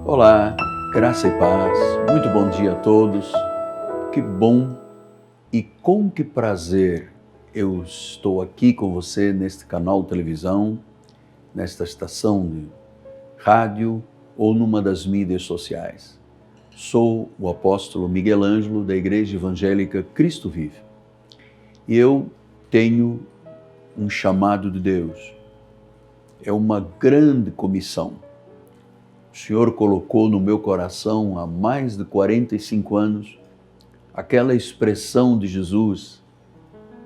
Olá, graça e paz, muito bom dia a todos. Que bom e com que prazer eu estou aqui com você neste canal de televisão, nesta estação de rádio ou numa das mídias sociais. Sou o apóstolo Miguel Ângelo da Igreja Evangélica Cristo Vive e eu tenho um chamado de Deus, é uma grande comissão. O Senhor colocou no meu coração há mais de 45 anos aquela expressão de Jesus: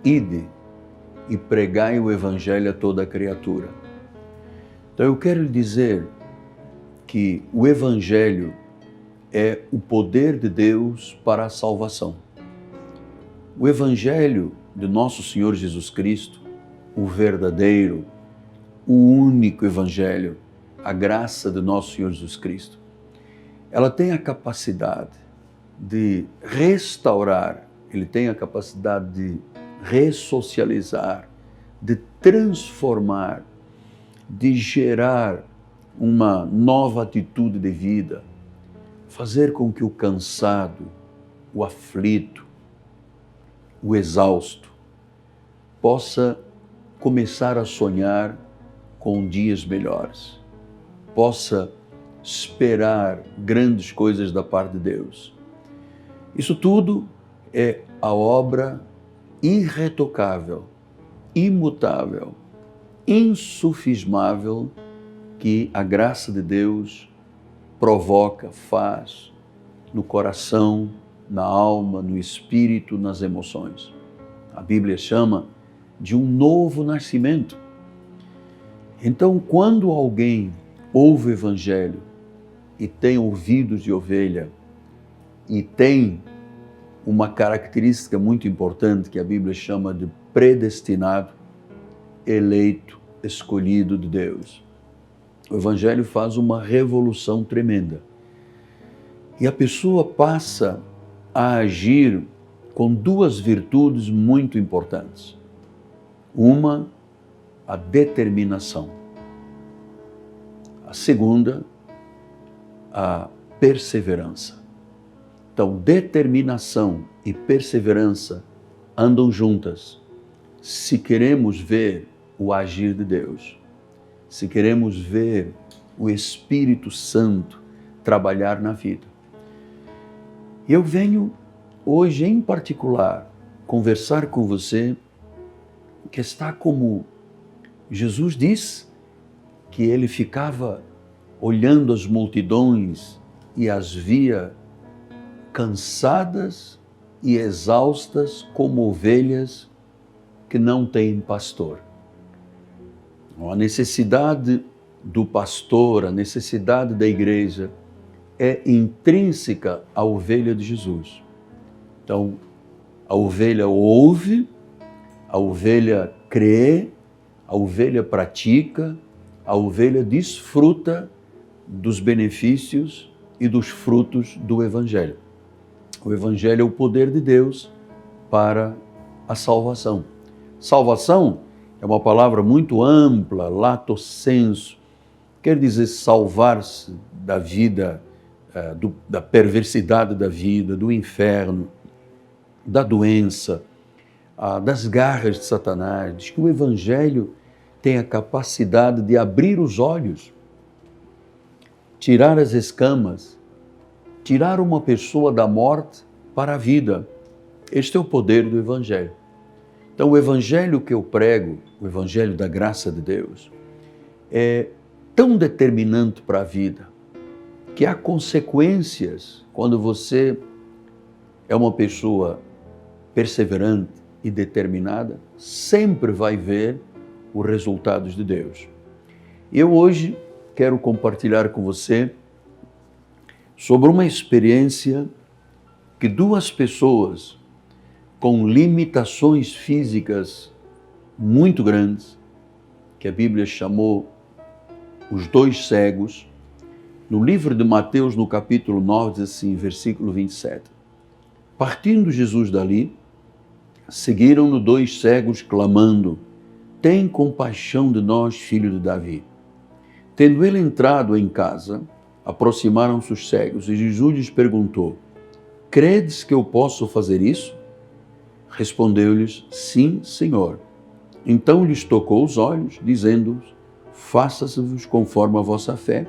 ide e pregai o Evangelho a toda a criatura. Então eu quero lhe dizer que o Evangelho é o poder de Deus para a salvação. O Evangelho de nosso Senhor Jesus Cristo, o verdadeiro, o único Evangelho, a graça de nosso Senhor Jesus Cristo, ela tem a capacidade de restaurar, ele tem a capacidade de ressocializar, de transformar, de gerar uma nova atitude de vida, fazer com que o cansado, o aflito, o exausto, possa começar a sonhar com dias melhores, possa esperar grandes coisas da parte de Deus. Isso tudo é a obra irretocável, imutável, insufismável que a graça de Deus provoca, faz no coração, na alma, no espírito, nas emoções. A Bíblia chama de um novo nascimento. Então, quando alguém ouve o Evangelho e tem ouvidos de ovelha e tem uma característica muito importante que a Bíblia chama de predestinado, eleito, escolhido de Deus, o Evangelho faz uma revolução tremenda. E a pessoa passa a agir com duas virtudes muito importantes. Uma, a determinação. A segunda, a perseverança. Então, determinação e perseverança andam juntas. Se queremos ver o agir de Deus, se queremos ver o Espírito Santo trabalhar na vida. E eu venho hoje, em particular, conversar com você que está como Jesus disse, que ele ficava olhando as multidões e as via cansadas e exaustas como ovelhas que não têm pastor. A necessidade do pastor, a necessidade da igreja é intrínseca à ovelha de Jesus. Então, a ovelha ouve, a ovelha crê, a ovelha pratica, a ovelha desfruta dos benefícios e dos frutos do Evangelho. O Evangelho é o poder de Deus para a salvação. Salvação é uma palavra muito ampla, lato sensu, quer dizer salvar-se da vida, da perversidade da vida, do inferno, da doença, das garras de Satanás. Diz que o Evangelho tem a capacidade de abrir os olhos, tirar as escamas, tirar uma pessoa da morte para a vida. Este é o poder do Evangelho. Então, o Evangelho que eu prego, o Evangelho da graça de Deus, é tão determinante para a vida, que há consequências quando você é uma pessoa perseverante e determinada, sempre vai ver os resultados de Deus. Eu hoje quero compartilhar com você sobre uma experiência que duas pessoas com limitações físicas muito grandes, que a Bíblia chamou os dois cegos, no livro de Mateus, no capítulo 9, diz assim, versículo 27. Partindo Jesus dali, seguiram-no dois cegos clamando: tem compaixão de nós, filho de Davi. Tendo ele entrado em casa, aproximaram-se os cegos e Jesus lhes perguntou: credes que eu posso fazer isso? Respondeu-lhes: sim, Senhor. Então lhes tocou os olhos, dizendo-lhes: faça-se-vos conforme a vossa fé,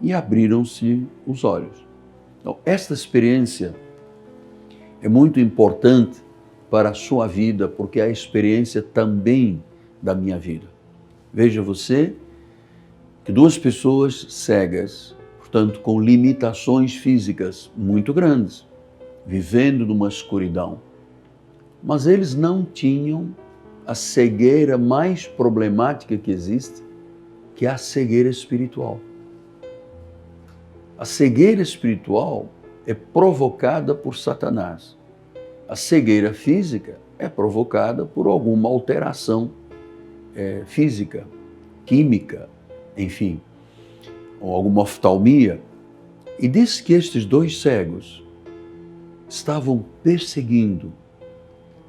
e abriram-se os olhos. Então, esta experiência é muito importante para a sua vida, porque é a experiência também da minha vida. Veja você que duas pessoas cegas, portanto com limitações físicas muito grandes, vivendo numa escuridão, mas eles não tinham a cegueira mais problemática que existe, que é a cegueira espiritual. A cegueira espiritual é provocada por Satanás. A cegueira física é provocada por alguma alteração física, química, enfim, ou alguma oftalmia. E diz que estes dois cegos estavam perseguindo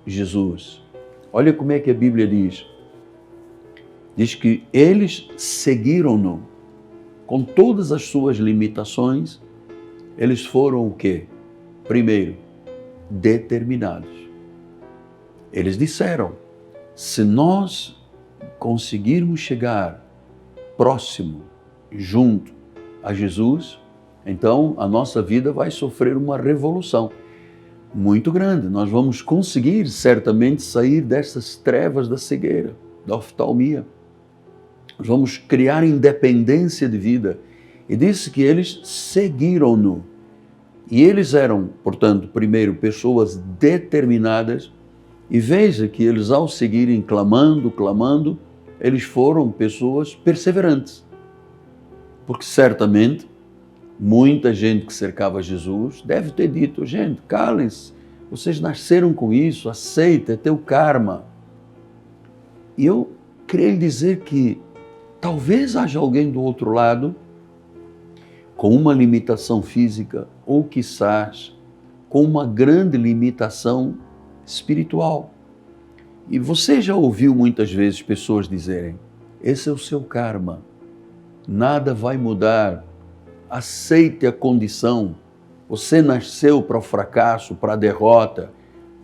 Jesus. Olha como é que a Bíblia diz. Diz que eles seguiram-no. Com todas as suas limitações, eles foram o quê? Primeiro, determinados. Eles disseram: se nós conseguirmos chegar próximo, junto a Jesus, então a nossa vida vai sofrer uma revolução muito grande. Nós vamos conseguir certamente sair dessas trevas da cegueira, da oftalmia. Nós vamos criar independência de vida. E disse que eles seguiram-no. E eles eram, portanto, primeiro, pessoas determinadas. E veja que eles, ao seguirem clamando, eles foram pessoas perseverantes. Porque certamente, muita gente que cercava Jesus deve ter dito: gente, calem-se, vocês nasceram com isso, aceita, é teu karma. E eu queria lhe dizer que talvez haja alguém do outro lado com uma limitação física ou, quizás, com uma grande limitação espiritual. E você já ouviu muitas vezes pessoas dizerem: esse é o seu karma, nada vai mudar, aceite a condição, você nasceu para o fracasso, para a derrota.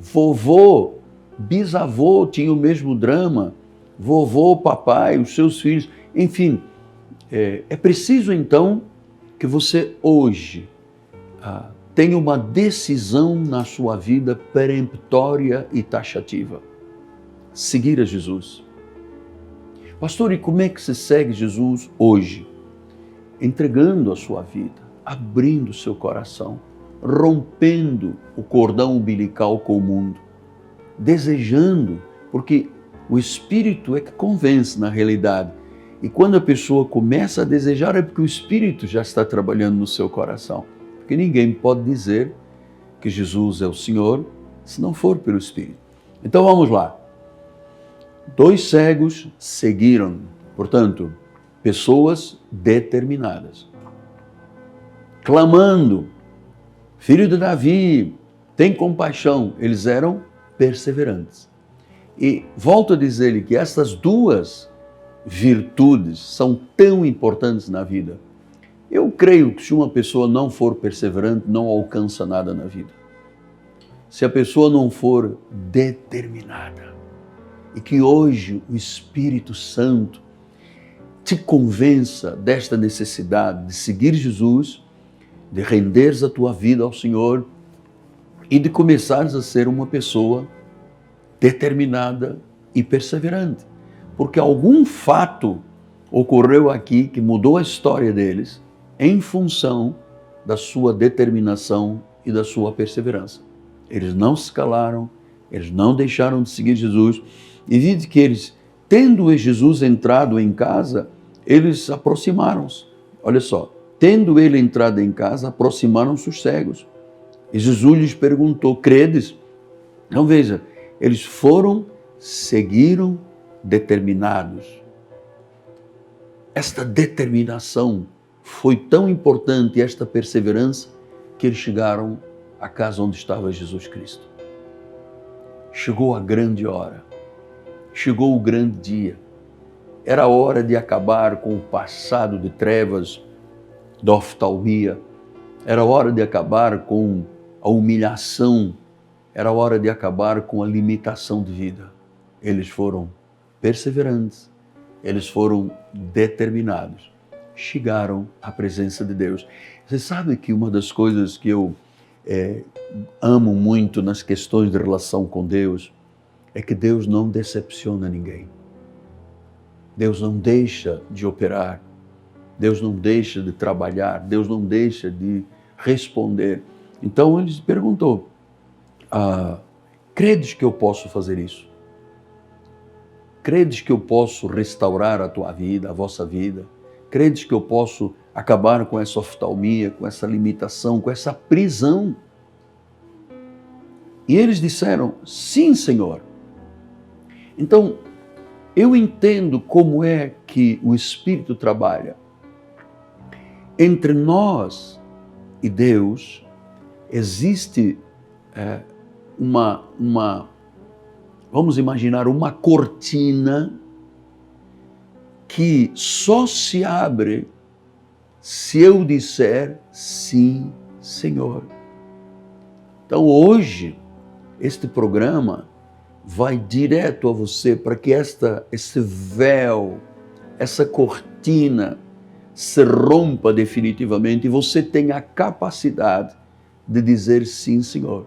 Vovô, bisavô tinha o mesmo drama, vovô, papai, os seus filhos, enfim. É preciso então que você hoje tenha uma decisão na sua vida peremptória e taxativa. Seguir a Jesus. Pastor, e como é que se segue Jesus hoje? Entregando a sua vida, abrindo o seu coração, rompendo o cordão umbilical com o mundo, desejando, porque o Espírito é que convence na realidade. E quando a pessoa começa a desejar, é porque o Espírito já está trabalhando no seu coração. Porque ninguém pode dizer que Jesus é o Senhor se não for pelo Espírito. Então vamos lá. Dois cegos seguiram, portanto, pessoas determinadas. Clamando: filho de Davi, tem compaixão. Eles eram perseverantes. E volto a dizer-lhe que essas duas virtudes são tão importantes na vida. Eu creio que se uma pessoa não for perseverante, não alcança nada na vida. Se a pessoa não for determinada, e que hoje o Espírito Santo te convença desta necessidade de seguir Jesus, de renderes a tua vida ao Senhor e de começares a ser uma pessoa determinada e perseverante. Porque algum fato ocorreu aqui que mudou a história deles em função da sua determinação e da sua perseverança. Eles não se calaram, eles não deixaram de seguir Jesus. E diz que eles, tendo Jesus entrado em casa, eles aproximaram-se. Olha só, tendo ele entrado em casa, aproximaram-se os cegos. E Jesus lhes perguntou: credes? Então veja, eles foram, seguiram, determinados. Esta determinação foi tão importante, esta perseverança, que eles chegaram à casa onde estava Jesus Cristo. Chegou a grande hora, chegou o grande dia. Era hora de acabar com o passado de trevas, da oftalmia. Era hora de acabar com a humilhação, era hora de acabar com a limitação de vida. Eles foram perseverantes, eles foram determinados, chegaram à presença de Deus. Você sabe que uma das coisas que eu amo muito nas questões de relação com Deus é que Deus não decepciona ninguém. Deus não deixa de operar, Deus não deixa de trabalhar, Deus não deixa de responder. Então ele perguntou, credes que eu posso fazer isso? Credes que eu posso restaurar a tua vida, a vossa vida? Credes que eu posso acabar com essa oftalmia, com essa limitação, com essa prisão? E eles disseram, sim, Senhor. Então, eu entendo como é que o Espírito trabalha. Entre nós e Deus existe vamos imaginar, uma cortina que só se abre se eu disser sim, Senhor. Então hoje, este programa vai direto a você para que esse véu, essa cortina se rompa definitivamente e você tenha a capacidade de dizer sim, Senhor.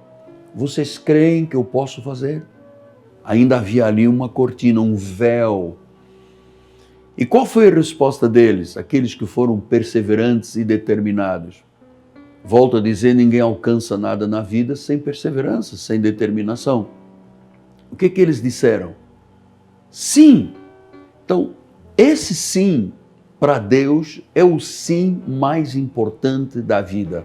Vocês creem que eu posso fazer? Ainda havia ali uma cortina, um véu. E qual foi a resposta deles? Aqueles que foram perseverantes e determinados. Volto a dizer, ninguém alcança nada na vida sem perseverança, sem determinação. O que eles disseram? Sim. Então, esse sim para Deus é o sim mais importante da vida.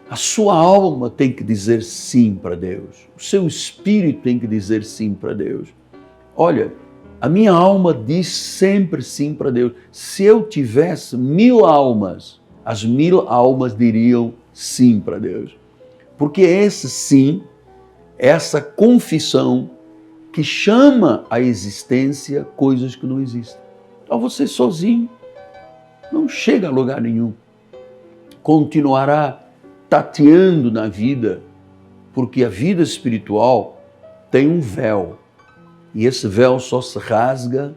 A sua alma tem que dizer sim para Deus. O seu espírito tem que dizer sim para Deus. Olha, a minha alma diz sempre sim para Deus. Se eu tivesse 1000 almas, as 1000 almas diriam sim para Deus. Porque esse sim, essa confissão que chama à existência coisas que não existem. Então você sozinho não chega a lugar nenhum. Continuará tateando na vida, porque a vida espiritual tem um véu. E esse véu só se rasga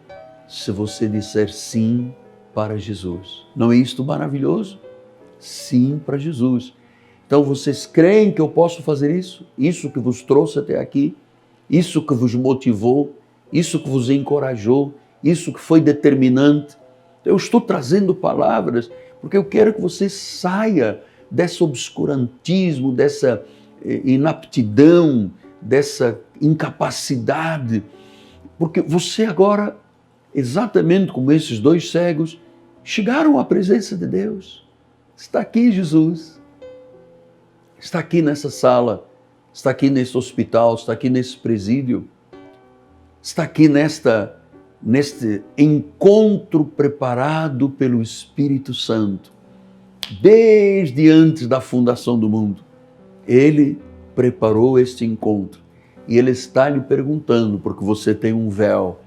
se você disser sim para Jesus. Não é isto maravilhoso? Sim para Jesus. Então vocês creem que eu posso fazer isso? Isso que vos trouxe até aqui? Isso que vos motivou? Isso que vos encorajou? Isso que foi determinante? Eu estou trazendo palavras porque eu quero que você saia desse obscurantismo, dessa inaptidão, dessa incapacidade, porque você agora, exatamente como esses 2 cegos, chegaram à presença de Deus. Está aqui Jesus, está aqui nessa sala, está aqui nesse hospital, está aqui nesse presídio, está aqui neste encontro preparado pelo Espírito Santo. Desde antes da fundação do mundo, Ele preparou este encontro e Ele está lhe perguntando, porque você tem um véu,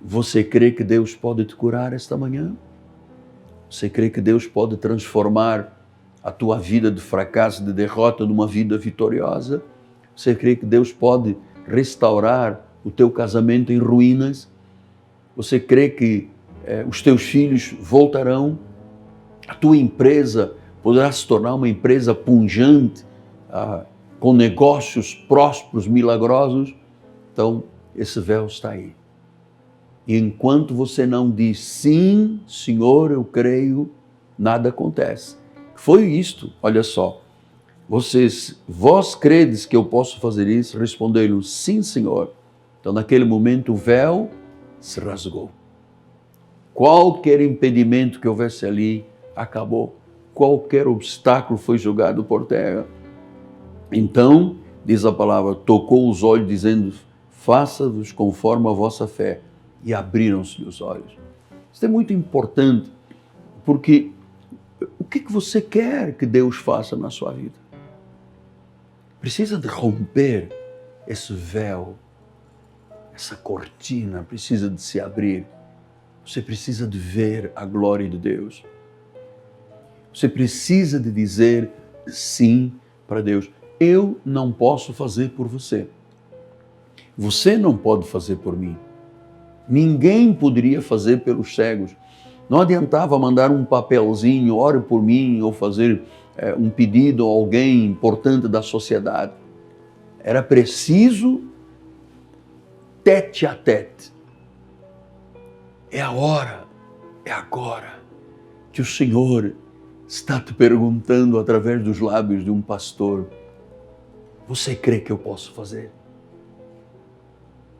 você crê que Deus pode te curar esta manhã? Você crê que Deus pode transformar a tua vida de fracasso, de derrota, numa vida vitoriosa? Você crê que Deus pode restaurar o teu casamento em ruínas? Você crê que os teus filhos voltarão? A tua empresa poderá se tornar uma empresa pujante, com negócios prósperos, milagrosos? Então, esse véu está aí. E enquanto você não diz sim, Senhor, eu creio, nada acontece. Foi isto, olha só. Vós credes que eu posso fazer isso? Responderam, sim, Senhor. Então, naquele momento, o véu se rasgou. Qualquer impedimento que houvesse ali, acabou. Qualquer obstáculo foi jogado por terra. Então, diz a palavra, tocou os olhos, dizendo, faça-vos conforme a vossa fé. E abriram-se os olhos. Isso é muito importante, porque o que você quer que Deus faça na sua vida? Precisa de romper esse véu, essa cortina, precisa de se abrir. Você precisa de ver a glória de Deus. Você precisa de dizer sim para Deus. Eu não posso fazer por você. Você não pode fazer por mim. Ninguém poderia fazer pelos cegos. Não adiantava mandar um papelzinho, ore por mim, ou fazer um pedido a alguém importante da sociedade. Era preciso tete a tete. É a hora, é agora que o Senhor está te perguntando através dos lábios de um pastor: você crê que eu posso fazer?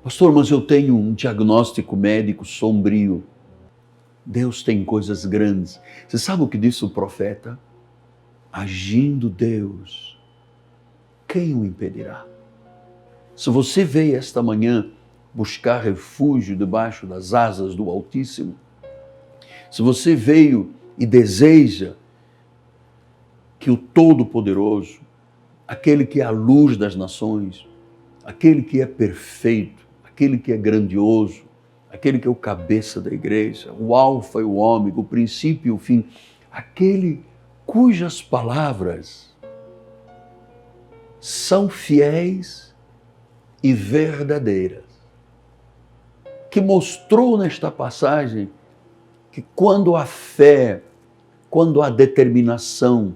Pastor, mas eu tenho um diagnóstico médico sombrio. Deus tem coisas grandes. Você sabe o que disse o profeta? Agindo Deus, quem o impedirá? Se você veio esta manhã buscar refúgio debaixo das asas do Altíssimo, se você veio e deseja que o Todo-Poderoso, aquele que é a luz das nações, aquele que é perfeito, aquele que é grandioso, aquele que é o cabeça da igreja, o alfa e o ômega, o princípio e o fim, aquele cujas palavras são fiéis e verdadeiras, que mostrou nesta passagem que quando a fé, quando a determinação,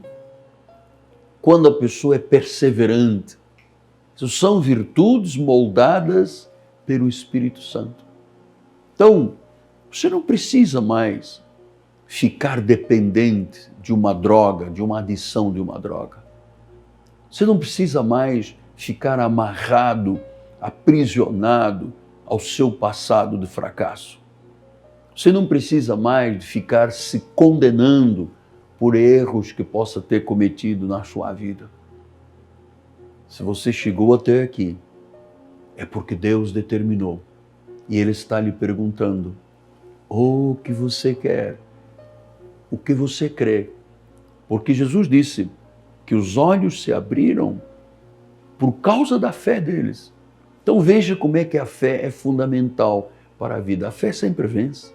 quando a pessoa é perseverante, isso são virtudes moldadas pelo Espírito Santo. Então, você não precisa mais ficar dependente de uma droga, de uma adição de uma droga. Você não precisa mais ficar amarrado, aprisionado ao seu passado de fracasso. Você não precisa mais de ficar se condenando por erros que possa ter cometido na sua vida. Se você chegou até aqui, é porque Deus determinou. E Ele está lhe perguntando: o que você quer? O que você crê? Porque Jesus disse que os olhos se abriram por causa da fé deles. Então veja como é que a fé é fundamental para a vida. A fé sempre vence.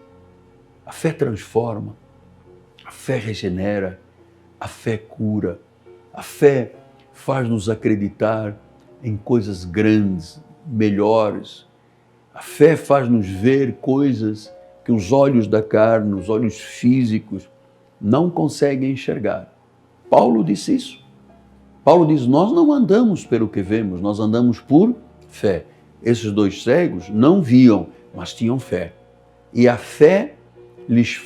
A fé transforma. A fé regenera. A fé cura. A fé faz-nos acreditar em coisas grandes, melhores. A fé faz-nos ver coisas que os olhos da carne, os olhos físicos, não conseguem enxergar. Paulo disse isso. Paulo diz: nós não andamos pelo que vemos, nós andamos por fé. Esses dois cegos não viam, mas tinham fé. E a fé lhes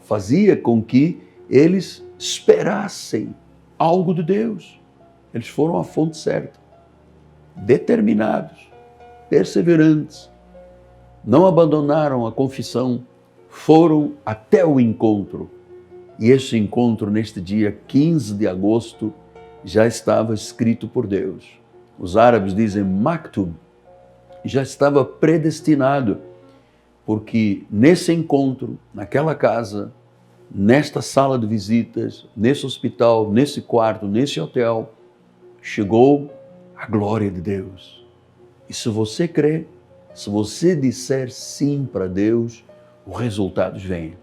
fazia com que eles esperassem algo de Deus. Eles foram à fonte certa, determinados, perseverantes, não abandonaram a confissão, foram até o encontro. E esse encontro, neste dia 15 de agosto, já estava escrito por Deus. Os árabes dizem maktub, já estava predestinado, porque nesse encontro, naquela casa, nesta sala de visitas, nesse hospital, nesse quarto, nesse hotel, chegou a glória de Deus. E se você crê, se você disser sim para Deus, os resultados vêm.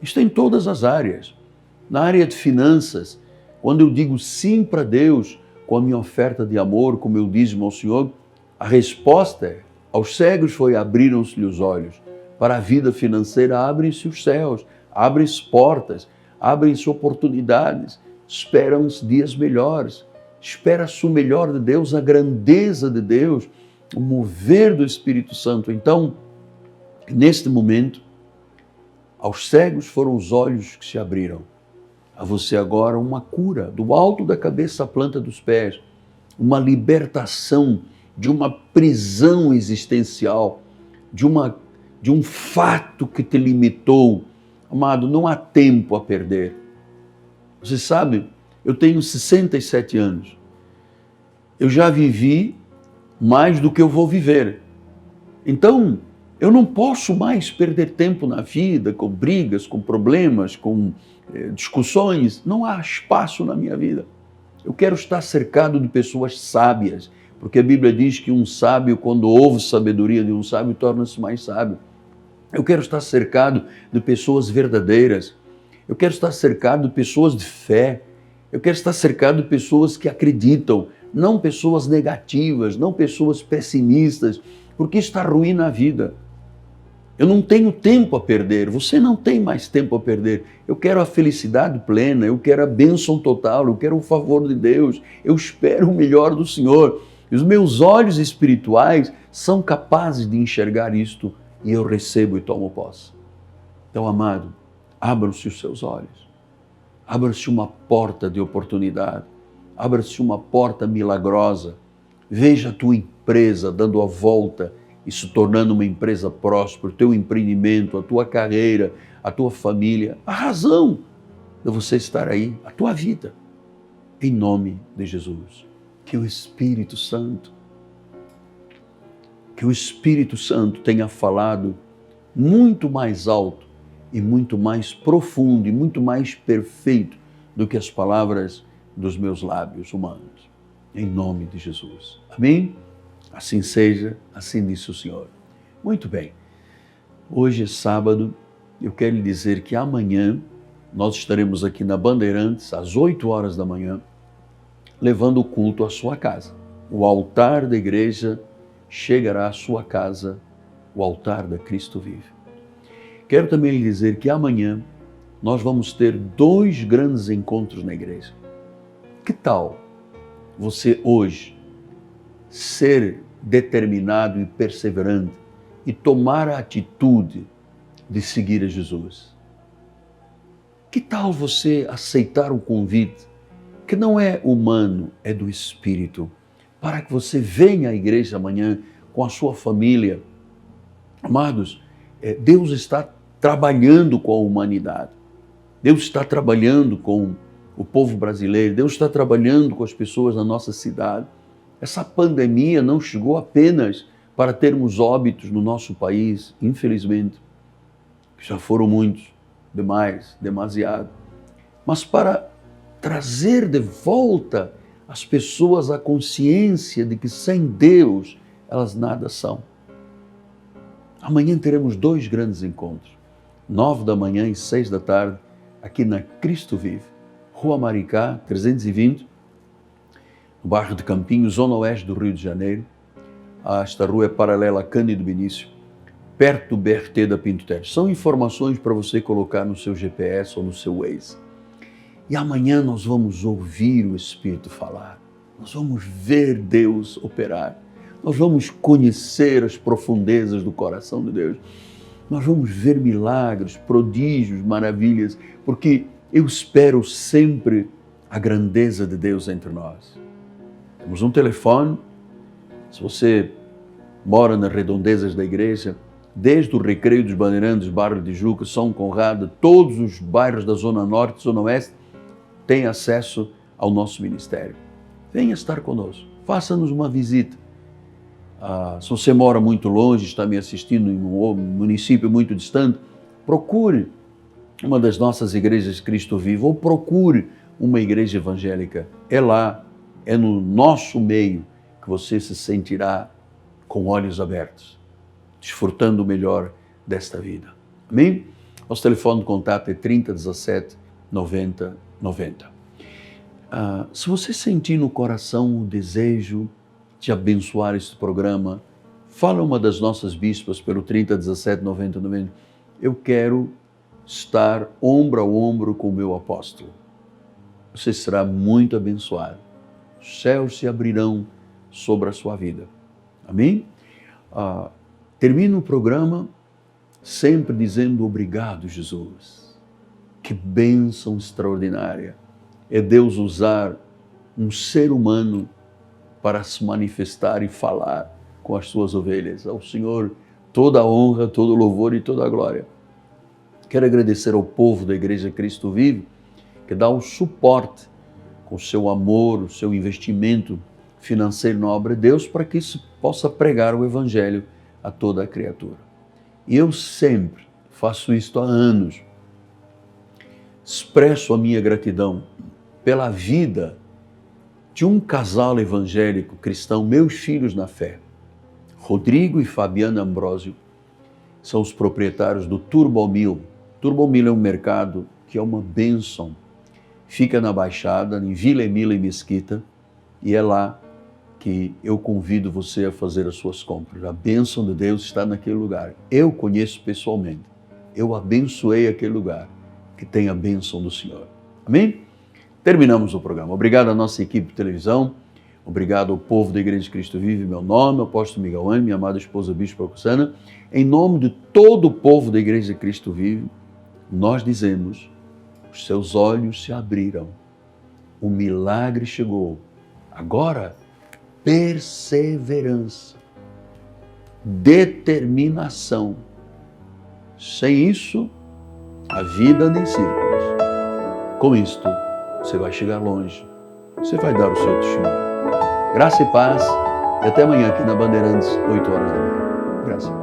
Isto em todas as áreas. Na área de finanças, quando eu digo sim para Deus, com a minha oferta de amor, como eu dízimo ao Senhor, a resposta aos cegos foi: abriram-se-lhe os olhos. Para a vida financeira, abrem-se os céus, abrem-se portas, abrem-se oportunidades, esperam-se dias melhores, espera-se o melhor de Deus, a grandeza de Deus, o mover do Espírito Santo. Então, neste momento, aos cegos foram os olhos que se abriram. A você agora uma cura, do alto da cabeça à planta dos pés, uma libertação de uma prisão existencial, de um fato que te limitou. Amado, não há tempo a perder. Você sabe, eu tenho 67 anos. Eu já vivi mais do que eu vou viver. Então, eu não posso mais perder tempo na vida com brigas, com problemas, com discussões. Não há espaço na minha vida. Eu quero estar cercado de pessoas sábias, porque a Bíblia diz que um sábio, quando ouve sabedoria de um sábio, torna-se mais sábio. Eu quero estar cercado de pessoas verdadeiras. Eu quero estar cercado de pessoas de fé. Eu quero estar cercado de pessoas que acreditam, não pessoas negativas, não pessoas pessimistas, porque isso está ruim a vida. Eu não tenho tempo a perder, você não tem mais tempo a perder. Eu quero a felicidade plena, eu quero a bênção total, eu quero o favor de Deus, eu espero o melhor do Senhor. E os meus olhos espirituais são capazes de enxergar isto e eu recebo e tomo posse. Então, amado, abram-se os seus olhos, abra-se uma porta de oportunidade, abra-se uma porta milagrosa, veja a tua empresa dando a volta e se tornando uma empresa próspera, o teu empreendimento, a tua carreira, a tua família, a razão de você estar aí, a tua vida, em nome de Jesus. Que o Espírito Santo tenha falado muito mais alto e muito mais profundo e muito mais perfeito do que as palavras dos meus lábios humanos. Em nome de Jesus. Amém? Assim seja, assim disse o Senhor. Muito bem. Hoje é sábado. Eu quero lhe dizer que amanhã nós estaremos aqui na Bandeirantes, às 8 horas da manhã, levando o culto à sua casa. O altar da igreja chegará à sua casa, o altar da Cristo vive. Quero também lhe dizer que amanhã nós vamos ter 2 grandes encontros na igreja. Que tal você hoje ser determinado e perseverante e tomar a atitude de seguir a Jesus? Que tal você aceitar o convite, que não é humano, é do Espírito, para que você venha à igreja amanhã com a sua família? Amados, Deus está trabalhando com a humanidade. Deus está trabalhando com o povo brasileiro. Deus está trabalhando com as pessoas da nossa cidade. Essa pandemia não chegou apenas para termos óbitos no nosso país, infelizmente. Já foram muitos, demais, demasiado. Mas para trazer de volta as pessoas à consciência de que sem Deus elas nada são. Amanhã teremos 2 grandes encontros, 9 da manhã e 6 da tarde, aqui na Cristo Vive, Rua Maricá, 320, no bairro de Campinho, zona oeste do Rio de Janeiro. Esta rua é paralela a Cândido Benício, perto do BRT da Pinto Teles. São informações para você colocar no seu GPS ou no seu Waze. E amanhã nós vamos ouvir o Espírito falar, nós vamos ver Deus operar, nós vamos conhecer as profundezas do coração de Deus, nós vamos ver milagres, prodígios, maravilhas, porque eu espero sempre a grandeza de Deus entre nós. Temos um telefone, se você mora nas redondezas da igreja, desde o Recreio dos Bandeirantes, bairro de Juca, São Conrado, todos os bairros da Zona Norte, Zona Oeste, têm acesso ao nosso ministério. Venha estar conosco, faça-nos uma visita. Se você mora muito longe, está me assistindo em um município muito distante, procure uma das nossas igrejas Cristo Vivo ou procure uma igreja evangélica. É lá, é no nosso meio que você se sentirá com olhos abertos, desfrutando o melhor desta vida. Amém? Nosso telefone de contato é 3017 90 90. Se você sentir no coração o desejo de abençoar este programa, fala uma das nossas bispas pelo 3017 90 90. Eu quero estar ombro a ombro com o meu apóstolo. Você será muito abençoado. Os céus se abrirão sobre a sua vida. Amém? Termino o programa sempre dizendo obrigado, Jesus. Que bênção extraordinária é Deus usar um ser humano para se manifestar e falar com as suas ovelhas. Ao Senhor toda a honra, todo o louvor e toda a glória. Quero agradecer ao povo da Igreja Cristo Vive, que dá o suporte com o seu amor, o seu investimento financeiro na obra de Deus, para que se possa pregar o Evangelho a toda a criatura. E eu sempre faço isto há anos. Expresso a minha gratidão pela vida de um casal evangélico cristão, meus filhos na fé, Rodrigo e Fabiana Ambrósio, são os proprietários do Turbomil. Turbomil é um mercado que é uma bênção. Fica na Baixada, em Vila Emília e Mesquita, e é lá que eu convido você a fazer as suas compras. A bênção de Deus está naquele lugar. Eu conheço pessoalmente. Eu abençoei aquele lugar que tem a bênção do Senhor. Amém? Terminamos o programa. Obrigado à nossa equipe de televisão. Obrigado ao povo da Igreja de Cristo Vive. Meu nome é o apóstolo Miguel Anne, minha amada esposa Bispo Roxana. Em nome de todo o povo da Igreja de Cristo Vive, nós dizemos, os seus olhos se abriram. O milagre chegou. Agora, perseverança, determinação. Sem isso, a vida anda em círculos. Com isto, você vai chegar longe. Você vai dar o seu testemunho. Graça e paz. E até amanhã aqui na Bandeirantes, 8 horas da manhã. Graça e paz.